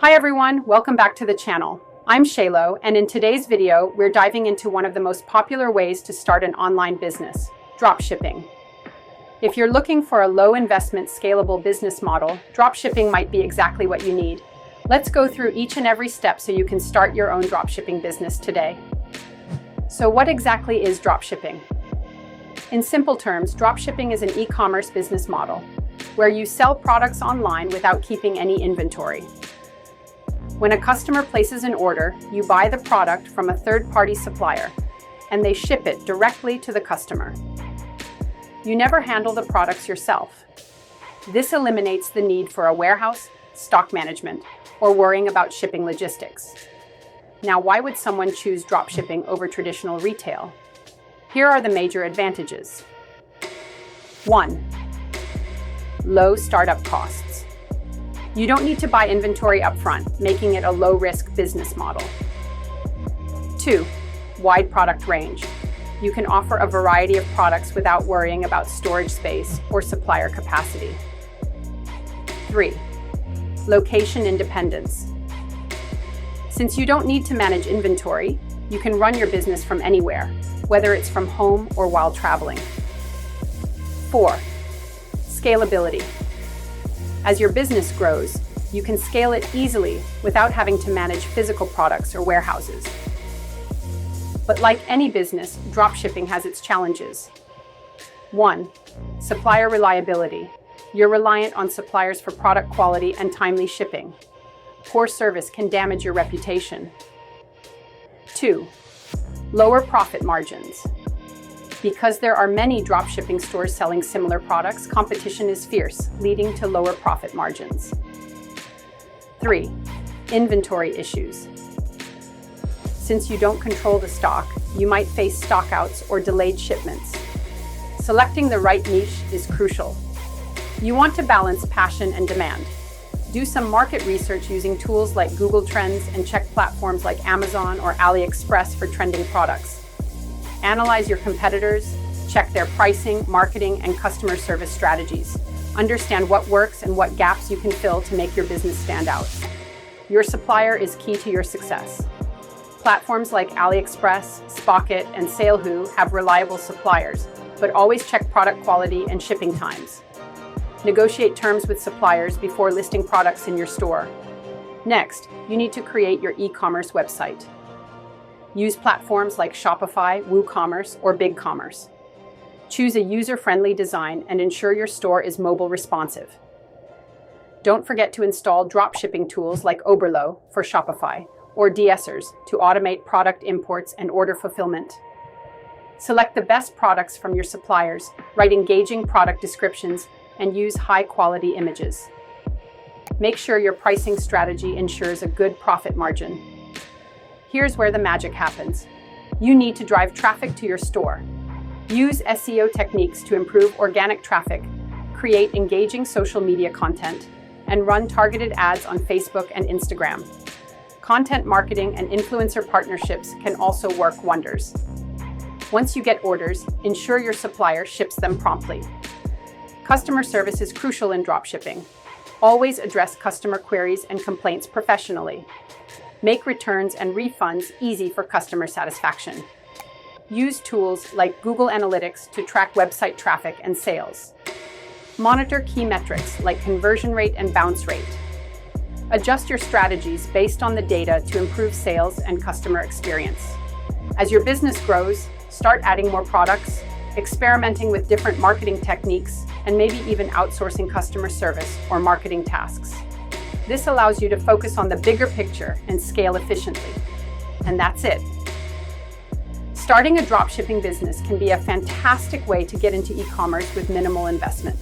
Hi everyone, welcome back to the channel. I'm Shaylo, and in today's video, we're diving into one of the most popular ways to start an online business, dropshipping. If you're looking for a low-investment, scalable business model, dropshipping might be exactly what you need. Let's go through each and every step so you can start your own dropshipping business today. So what exactly is dropshipping? In simple terms, dropshipping is an e-commerce business model where you sell products online without keeping any inventory. When a customer places an order, you buy the product from a third-party supplier, and they ship it directly to the customer. You never handle the products yourself. This eliminates the need for a warehouse, stock management, or worrying about shipping logistics. Now, why would someone choose dropshipping over traditional retail? Here are the major advantages. 1. Low startup costs. You don't need to buy inventory upfront, making it a low-risk business model. 2. Wide product range. You can offer a variety of products without worrying about storage space or supplier capacity. 3. Location independence. Since you don't need to manage inventory, you can run your business from anywhere, whether it's from home or while traveling. 4. Scalability. As your business grows, you can scale it easily without having to manage physical products or warehouses. But like any business, dropshipping has its challenges. 1. Supplier reliability. You're reliant on suppliers for product quality and timely shipping. Poor service can damage your reputation. 2. Lower profit margins. Because there are many dropshipping stores selling similar products, competition is fierce, leading to lower profit margins. 3. Inventory issues. Since you don't control the stock, you might face stockouts or delayed shipments. Selecting the right niche is crucial. You want to balance passion and demand. Do some market research using tools like Google Trends and check platforms like Amazon or AliExpress for trending products. Analyze your competitors, check their pricing, marketing, and customer service strategies. Understand what works and what gaps you can fill to make your business stand out. Your supplier is key to your success. Platforms like AliExpress, Spocket, and Salehoo have reliable suppliers, but always check product quality and shipping times. Negotiate terms with suppliers before listing products in your store. Next, you need to create your e-commerce website. Use platforms like Shopify, WooCommerce, or BigCommerce. Choose a user-friendly design and ensure your store is mobile responsive. Don't forget to install dropshipping tools like Oberlo for Shopify or DSers to automate product imports and order fulfillment. Select the best products from your suppliers, write engaging product descriptions, and use high-quality images. Make sure your pricing strategy ensures a good profit margin. Here's where the magic happens. You need to drive traffic to your store. Use SEO techniques to improve organic traffic, create engaging social media content, and run targeted ads on Facebook and Instagram. Content marketing and influencer partnerships can also work wonders. Once you get orders, ensure your supplier ships them promptly. Customer service is crucial in dropshipping. Always address customer queries and complaints professionally. Make returns and refunds easy for customer satisfaction. Use tools like Google Analytics to track website traffic and sales. Monitor key metrics like conversion rate and bounce rate. Adjust your strategies based on the data to improve sales and customer experience. As your business grows, start adding more products, experimenting with different marketing techniques, and maybe even outsourcing customer service or marketing tasks. This allows you to focus on the bigger picture and scale efficiently. And that's it. Starting a dropshipping business can be a fantastic way to get into e-commerce with minimal investment.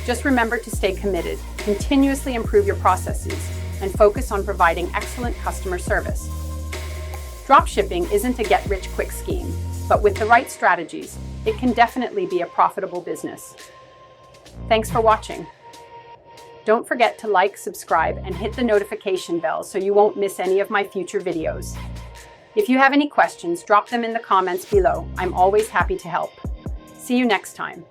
Just remember to stay committed, continuously improve your processes, and focus on providing excellent customer service. Dropshipping isn't a get-rich-quick scheme, but with the right strategies, it can definitely be a profitable business. Thanks for watching. Don't forget to like, subscribe, and hit the notification bell so you won't miss any of my future videos. If you have any questions, drop them in the comments below. I'm always happy to help. See you next time.